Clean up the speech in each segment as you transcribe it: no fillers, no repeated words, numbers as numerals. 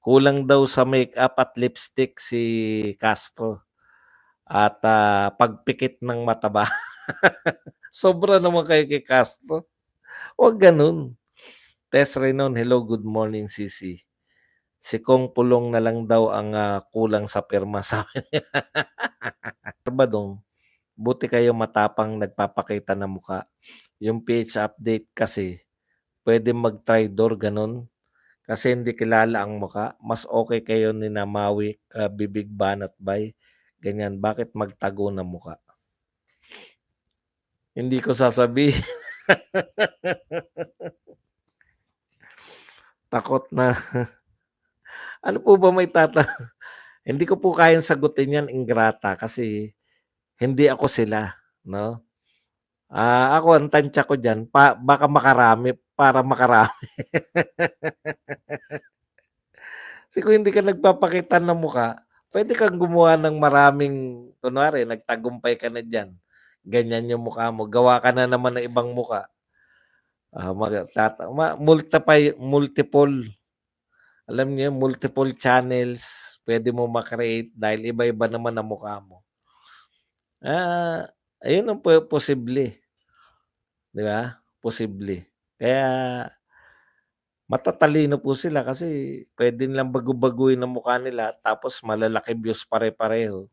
Kulang daw sa makeup at lipstick si Castro at, pagpikit ng mataba. Sobra naman kayo kay Castro, 'wag gano'n. Tess Renon, hello, good morning sisi. Si Kong Pulong na lang daw ang, kulang sa pirma sabi niya. Sabadong, buti kayo matapang nagpapakita ng mukha. Yung PH update kasi puwedeng mag-traitor gano'n, kasi hindi kilala ang mukha. Mas okey kayo nina Mawi, Bibig Banat Bay, ganyan. Bakit magtago ng mukha? Hindi ko sasabihin. Takot na. Ano po ba hindi ko po kayang sagutin 'yan, ingrata, kasi hindi ako sila, 'no? Ako ang tantiya ko diyan baka makarami para makarami. Kasi kung hindi ka nagpapakita ng mukha, puwede kang gumawa ng maraming kunwari nagtagumpay ka na diyan, ganyan yung mukha mo, gawa ka na naman ng ibang mukha, maga tata ma multiply multiple, alam niyo yun, multiple channels puwede mo ma-create dahil iba-iba naman ang mukha mo. Ah, Ayun ang posible, 'di ba? Posible. Kaya matatalino po sila kasi puwede nilang bagu-baguhin ang mukha nila tapos malalaki views pare-pareho.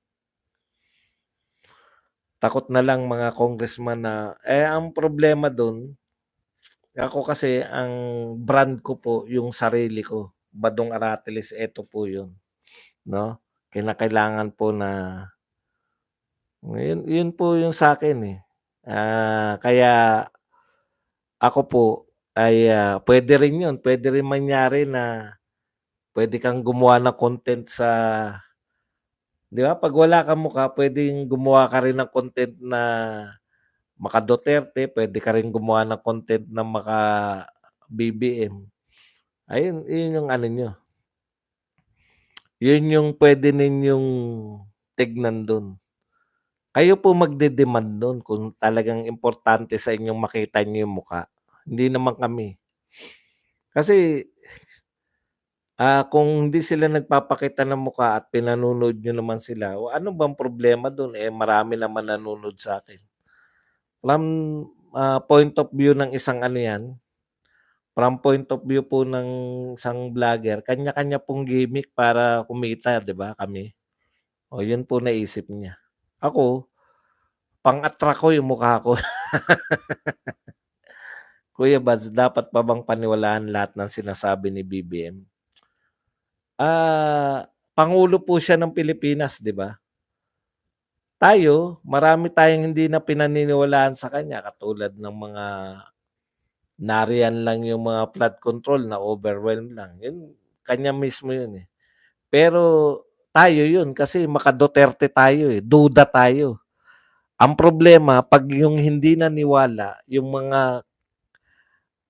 Takot na lang mga congressman na ang problema dun, ako kasi ang brand ko po yung sarili ko, Badong Aratiles, eto po yun, 'no? Kinakailangan po na yun po yung sa'kin, eh. Kaya ako po ay, puwede rin yun, puwede rin mangyari na puwede kang gumawa ng content sa 'di ba 'pag wala kang mukha puwedeng gumawa ka rin ng content na maka-Duterte, puwede ka rin gumawa ng content na maka-BBM. Ayun, yun yung ano niyo, yun yung puwede ninyong tignan dun. Kayo po magde-demand nun kung talagang importante sa inyong makita niyo yung mukha, hindi naman kami. Kasi, kung hindi sila nagpapakita ng mukha at pinanonood niyo naman sila, ano bang problema dun, marami naman nanonood sa'kin. From, point of view ng isang ano 'yan, from point of view po ng isang vlogger, kanya-kanya pong gimmick para kumita, 'di ba, kami. O yun po naisip niya. Ako, pang-attract ko yung mukha ko. Kuya Buds, dapat pa bang paniwalaan lahat ng sinasabi ni BBM? Pangulo po siya ng Pilipinas, 'di ba? Tayo, marami tayong hindi na pinaniniwalaan sa kanya katulad ng mga nariyan lang yung mga flood control, na-overwhelm lang, yun kanya mismo yun, eh. Pero tayo yun kasi maka-Duterte tayo, duda tayo. Ang problema 'pag yung hindi naniwala yung mga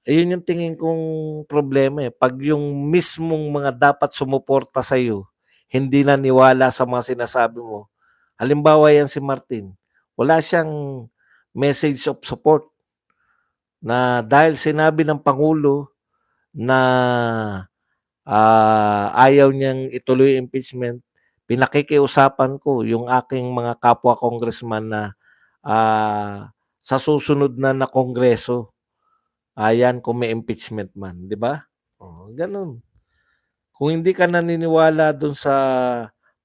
ayun yung tingin kong problema, 'pag yung mismong mga dapat sumuporta sa'yo, hindi naniwala sa mga sinasabi mo. Halimbawa yan si Martin, wala siyang message of support na dahil sinabi ng pangulo na, ayaw niyang ituloy yung impeachment, pinakikiusapan ko yung aking mga kapwa congressman na, sa susunod na kongreso, kung may impeachment man, 'di ba? Oh, gano'n. Kung hindi ka naniniwala dun sa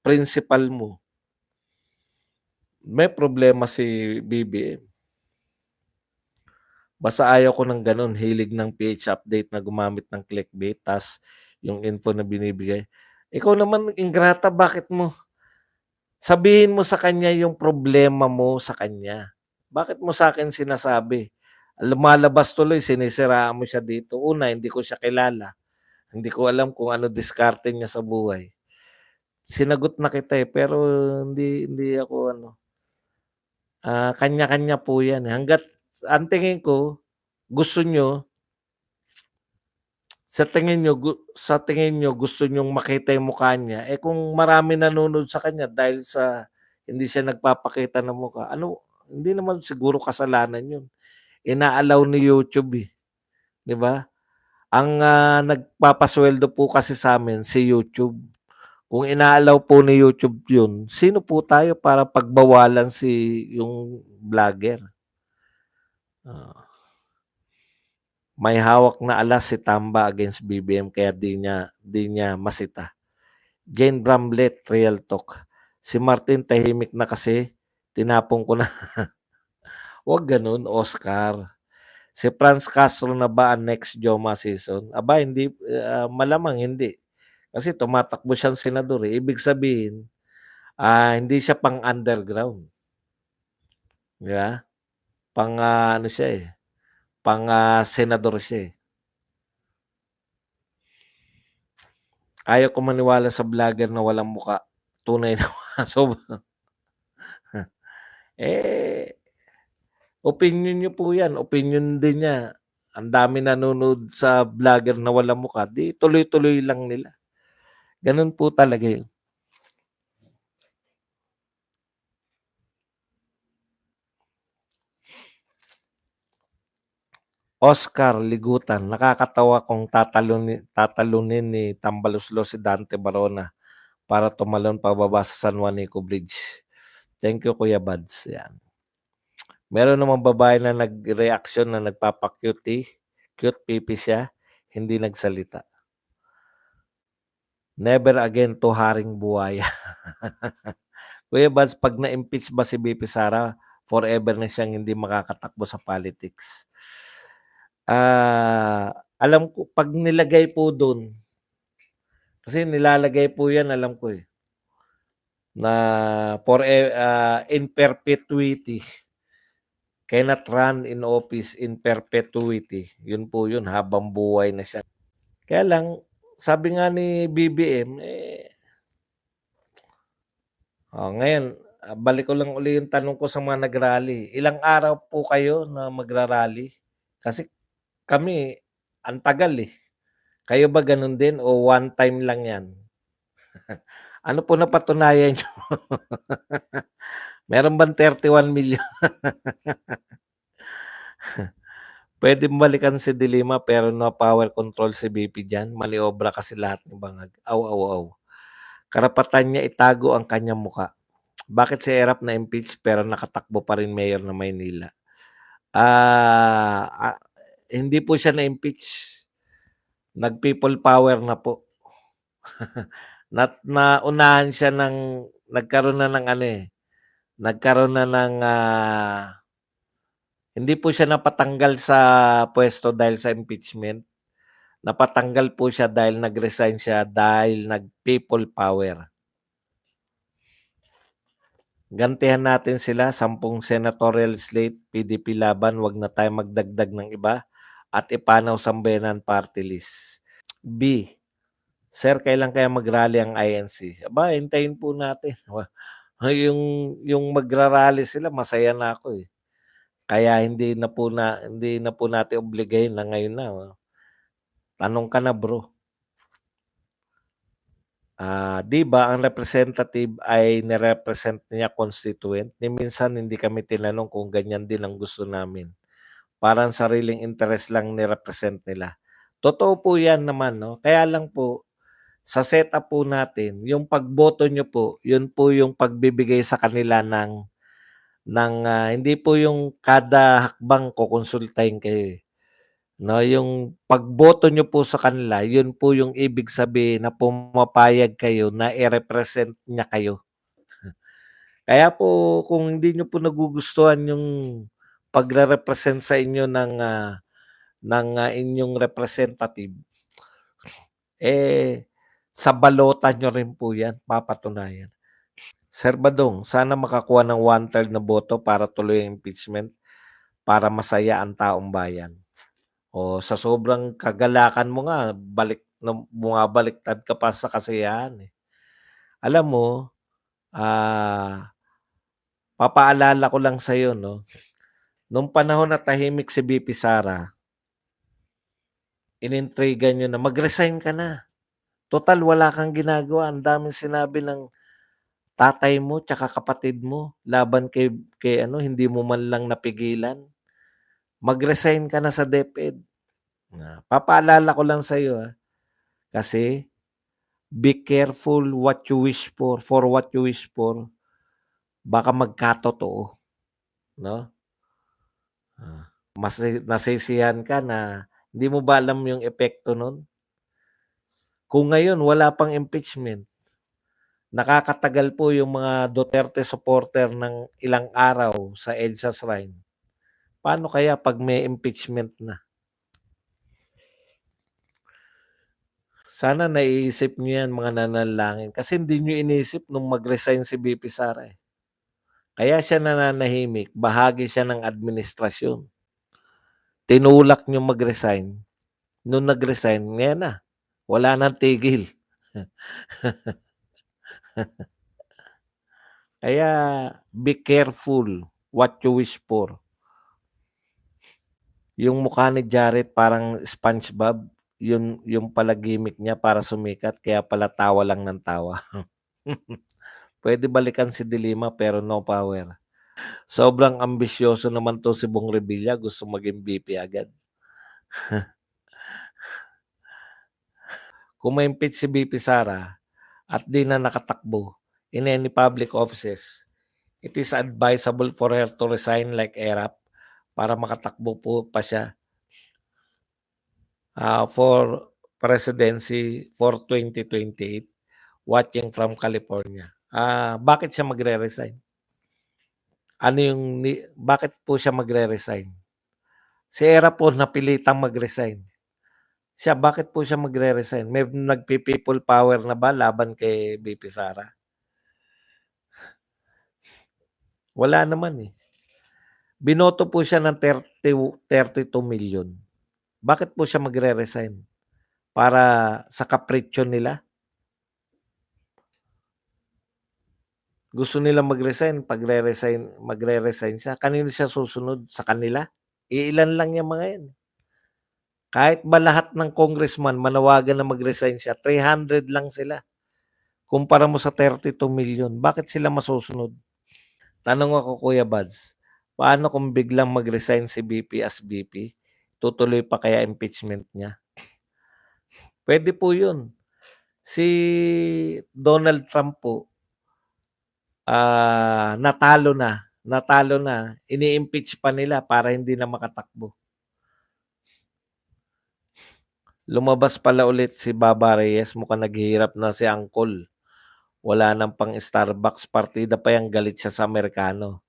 principal mo, may problema si BBM. Basta ayaw ko ng gano'n, hilig ng PH update na gumamit ng clickbait ta's yung info na binibigay. Ikaw naman ingrata, bakit mo sabihin mo sa kanya yung problema mo sa kanya. Bakit mo sa'kin sinasabi? Lumalabas tuloy sinisiraan mo siya dito. Una, hindi ko siya kilala. Hindi ko alam kung ano diskarte niya sa buhay. Sinagot na kita, pero hindi hindi ako ano, kanya-kanya po 'yan, eh. Hangga't ang tingin ko gusto niyo sa tingin niyo gusto niyong makita yung mukha niya, kung marami nanonood sa kanya dahil sa hindi siya nagpapakita ng mukha, hindi naman siguro kasalanan 'yun. Ina-allow ni YouTube, eh, 'di ba? Ang, nagpapasuweldo po kasi sa'min si YouTube. Kung ina-allow po ni YouTube 'yun, sino po tayo para pagbawalan yung vlogger? Oo. May hawak na alas si Tamba against BBM kaya di niya masita. Jane Bramlett, Real Talk. Si Martin tahimik na kasi tinapon ko na. Wag gano'n, Oscar. Si Franz Castro na ba ang next Joma season? Aba hindi, malamang hindi. Kasi tumatakbo siyang senador, eh. Ibig sabihin, hindi siya pang-underground, 'di ba? Ano siya, eh, senador siya, eh. Ayaw ko maniwala sa vlogger na walang muka. Tunay na eh, opinyon niyo po 'yan, opinyon din niya. Ang dami nanonood sa vlogger na walang mukha, 'di tuloy-tuloy lang nila. Gano'n po talaga 'yun. Oscar Ligutan, nakakatawa kung tatalunin ni Tambaluslos si Dante Barona para tumalon pababa sa San Juanico Bridge. Thank you, Kuya Buds, 'yan. Meron namang babae na nagreaksyon na nagpapa-cutie, cute pipi siya, hindi nagsalita. Never again to Haring Buhaya. Kuya Buds, 'pag na-impeach ba si VP Sara, forever na siyang hindi makakatakbo sa politics. Alam ko 'pag nilagay po dun, kasi nilalagay po 'yan alam ko, eh, na in perpetuity. Cannot run in office in perpetuity. Yun po yun, habang buhay na siya. Kaya lang, sabi nga ni BBM, ngayon, balik ko lang uli yung tanong ko sa mga nag-rally. Ilang araw po kayo na magra-rally? Kasi kami, ang tagal eh. Kayo ba ganun din o one time lang yan? Ano po napatunayan nyo? Meron bang 31 million? Puwedeng balikan si De Lima pero no power control si BP diyan, maniobra kasi lahat ng bangag. Aw, aw, aw. Karapatan niya itago ang kanyang muka. Bakit si Erap na-impeach pero nakatakbo pa rin mayor ng Maynila? Ah, ah, Hindi po siya na-impeach, nag-people power na po. Naunahan siya nagkaroon na ng ano, eh, nagkaroon na ng, hindi po siya napatanggal sa puwesto dahil sa impeachment. Napatanggal po siya dahil nag-resign siya dahil nag-people power. Gantihan natin sila, 10 senatorial slate, PDP laban, wag na tayong magdagdag ng iba at ipanaw sambayanan party list. B, Sir, kailan kaya mag-rally ang INC? Aba, hintayin po natin. Yung magra-rally sila masaya na ako, eh. Kaya hindi na po natin obligahin na ngayon na, tanong ka na bro. 'Di ba ang representative ay nirepresent niya constituent? Ni minsan hindi kami tinanong kung ganyan din ang gusto namin. Parang sariling interes lang ni-represent nila. Totoo po 'yan naman 'no, kaya lang po sa setup po natin yung pagboto niyo po, yun po yung pagbibigay sa kanila ng hindi po yung kada hakbang kokonsultahin kayo, eh. 'No, yung pagboto niyo po sa kanila, yun po yung ibig sabihin na pumapayag kayo na i-represent niya kayo. Kaya po kung hindi niyo po nagugustuhan yung pagre-represent sa inyo ng inyong representative, eh, sa balota niyo rin po yan papatunayan. Sir Badong, sana makakuha ng 1/3 na boto para tuloy ang impeachment para masaya ang taong bayan. O sa sobrang kagalakan mo nga bumabaliktad ka pa sa kasiyahan, eh. Alam mo, papaalala ko lang sa'yo 'no, nung panahon na tahimik si VP Sara, inintriga niyo na mag-resign ka na, total wala kang ginagawa, ang daming sinabi ng tatay mo tsaka kapatid mo laban kay ano, hindi mo man lang napigilan. Mag-resign ka na sa DepEd. Papaalala ko lang sa'yo, kasi be careful what you wish for what you wish for, baka magkatotoo, 'no? Nasisiyahan ka na hindi mo ba alam yung epekto nun? Kung ngayon wala pang impeachment, nakakatagal po yung mga Duterte supporter ng ilang araw sa EDSA shrine. Paano kaya 'pag may impeachment na? Sana naiisip niyo 'yan mga nananalangin kasi hindi niyo inisip nung mag-resign si VP Sara, eh. Kaya siya nananahimik, bahagi siya ng administrasyon. Tinulak niyong mag-resign, nung nag-resign, 'yan na, wala ng tigil. Kaya be careful what you wish for. Yung mukha ni Jared parang SpongeBob, yun yung pala gimmick niya para sumikat kaya pala tawa lang ng tawa. Puwede balikan si De Lima pero no power. Sobrang ambisyoso naman 'to si Bong Revilla, gusto maging VP agad. Kung ma-impeach si VP Sara at 'di na nakatakbo in any public offices, it is advisable for her to resign like ERAP para makatakbo po pa siya, for presidency for 2028, watching from California. Bakit siya magre-resign? Bakit po siya magre-resign? Si ERAP po napilitang mag-resign. Siya, bakit po siya magre-resign? May nagpi-people power na ba laban kay VP Sara? Wala naman, eh. Binoto po siya ng 32 million. Bakit po siya magre-resign? Para sa kapritsyo nila? Gusto nila mag-resign, magre-resign siya. Kanino siya susunod? Sa kanila? Iilan lang yang mga yan. Kahit ba lahat ng congressman manawagan na mag-resign siya, 300 lang sila. Kumpara mo sa 32 million, bakit sila masusunod? Tanong ako, Kuya Buds, paano kung biglang mag-resign si VP as VP? Tutuloy pa kaya impeachment niya? Pwede po yun. Si Donald Trump po, natalo na, ini-impeach pa nila para hindi na makatakbo. Lumabas pala ulit si Baba Reyes, mukhang naghihirap na si Uncle. Wala nang pang Starbucks, partida pa yang galit siya sa Amerikano.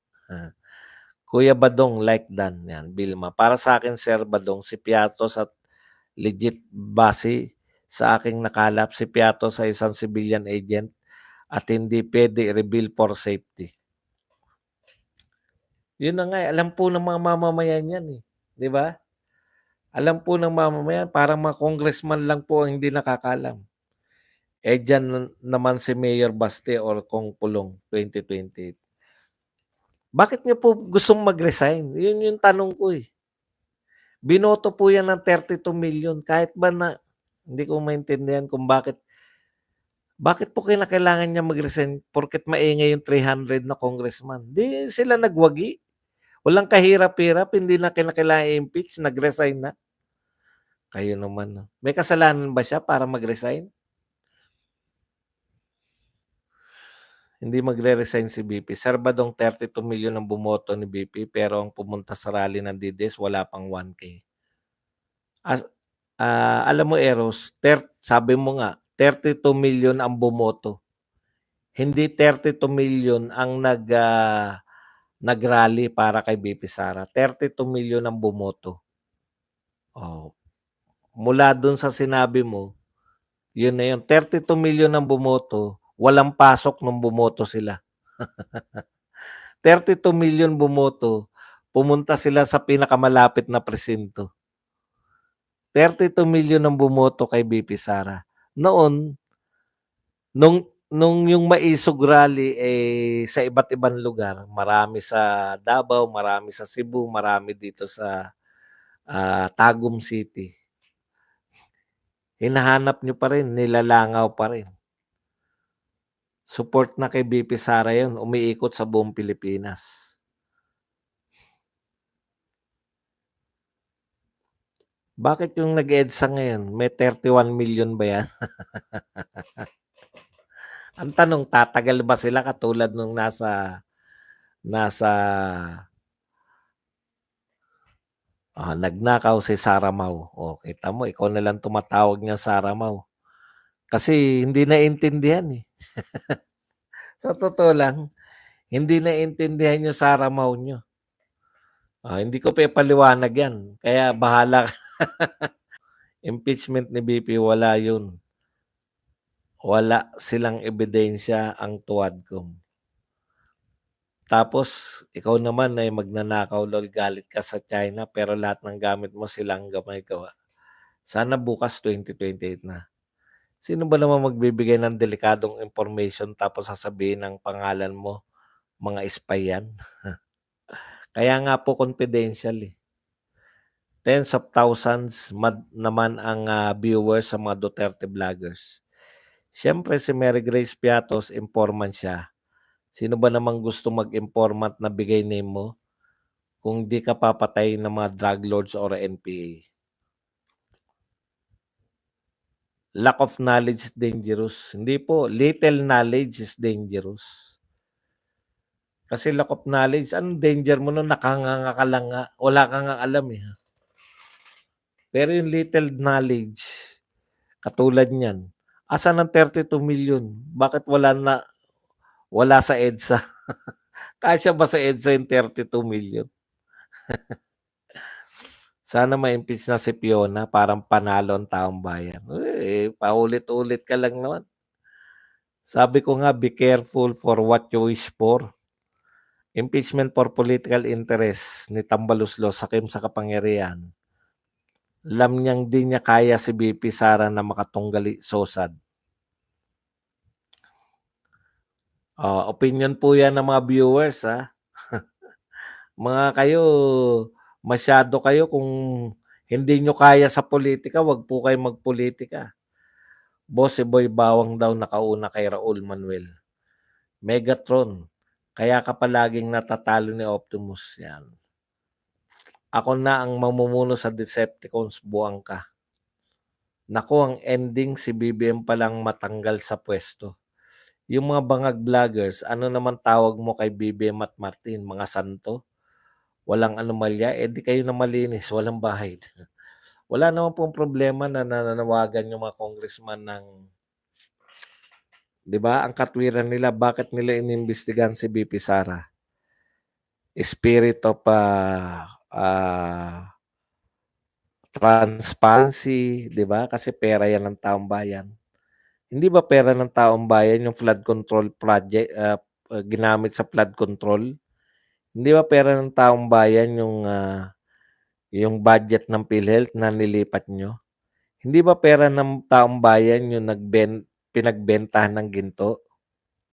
Kuya Badong, like Dan, yan, Vilma. Para sa akin, Sir Badong, si Piatos at legit base sa aking nakalap, si Piatos sa isang civilian agent at hindi pwede i-reveal for safety. Yun na nga, alam po ng mga mamamayan yan, eh. Di ba? Alam po ng mamamayan, parang mga congressman lang po ang hindi nakakalam. Dyan naman si Mayor Baste or Kong Pulong 2028. Bakit niyo po gustong mag-resign? Yun yung tanong ko, eh. Binoto po yan ng 32 million. Kahit ba na, hindi ko maintindihan kung bakit po kailangan niya mag-resign porket maingay yung 300 na congressman. Di sila nagwagi. Walang kahirap-hirap, hindi na kinakailangan i-impeach, nag-resign na. Kayo naman, no? May kasalanan ba siya para mag-resign? Hindi magre-resign si BP. Serbadong 32 million ang bumoto ni BP pero ang pumunta sa rally ng DDS wala pang 1K. Alam mo Eros, sabi mo nga, 32 million ang bumoto. Hindi 32 million ang nag-rally para kay BP Sara. 32 million ang bumoto. Oh, mula dun sa sinabi mo, yun na yun. 32 million ang bumoto, walang pasok nung bumoto sila. 32 million bumoto, pumunta sila sa pinakamalapit na presinto. 32 million ang bumoto kay BP Sara. Noon, nung yung Maisog Rally sa iba't ibang lugar, marami sa Davao, marami sa Cebu, marami dito sa Tagum City. Hinahanap nyo pa rin, nilalangaw pa rin. Support na kay BP Sara yun, umiikot sa buong Pilipinas. Bakit yung nag-EDSA ngayon may 31 million ba yan? Ang tanong, tatagal ba sila katulad nung nasa nagnakaw si Sarah Mau. Oh, kita mo ikaw na lang tumatawag niyang Sarah Mau. Kasi hindi naiintindihan, eh. Sa totoo lang, hindi naiintindihan yung Sarah Mau niyo. Hindi ko pa ipaliwanag yan, kaya bahala ka. Impeachment ni BP wala yun. Wala silang ebidensya ang Tuadcom. Tapos ikaw naman ay magnanakaw lol, galit ka sa China pero lahat ng gamit mo silang gamay gawa. Sana bukas 2028 na. Sino ba naman magbibigay ng delikadong information tapos sasabihin ng pangalan mo, mga spy yan? Kaya nga po confidential, eh. Tens of thousands naman ang viewers sa mga Duterte vloggers. Siyempre si Mary Grace Piatos, informant siya. Sino ba namang gusto mag-informant na bigay name mo kung di ka papatay ng mga drug lords or NPA? Lack of knowledge is dangerous. Hindi po, little knowledge is dangerous. Kasi lack of knowledge, anong danger mo nun? Nakanganga ka lang nga. Wala kang nga alam, eh. Pero yung little knowledge, katulad niyan, asan ang 32 million? Bakit wala sa EDSA? Kasya ba sa EDSA yung 32 million? Sana ma-impeach na si Fiona, parang panalo ang taong bayan. Paulit-ulit ka lang naman. Sabi ko nga, be careful for what you wish for. Impeachment for political interest ni Tambaluslos, sakim sa kapangyarihan. Alam niyang di niya kaya si BP Sara na makatunggali SOSAD. Opinion po yan ng mga viewers, ha. Mga kayo, masyado kayo kung hindi nyo kaya sa politika, wag po kayo magpolitika. Boss Boy Bawang daw nakauna kay Raul Manuel. Megatron, kaya ka palaging natatalo ni Optimus. Yan. Ako na ang mamumuno sa Decepticons, buwang ka. Naku, ang ending si BBM palang matanggal sa pwesto. Yung mga bangag vloggers, ano naman tawag mo kay BBM at Martin? Mga santo? Walang anomalya? Di kayo na malinis, walang bahid. Wala naman pong problema na nananawagan yung mga congressman ng, di ba, ang katwiran nila, bakit nila inimbestigahan si BP Sara? Spirit of transparency, di ba? Kasi pera yan ng taong bayan. Hindi ba pera ng taong bayan yung flood control project, ginamit sa flood control? Hindi ba pera ng taong bayan yung budget ng PhilHealth na nilipat nyo? Hindi ba pera ng taong bayan yung pinagbentahan ng ginto?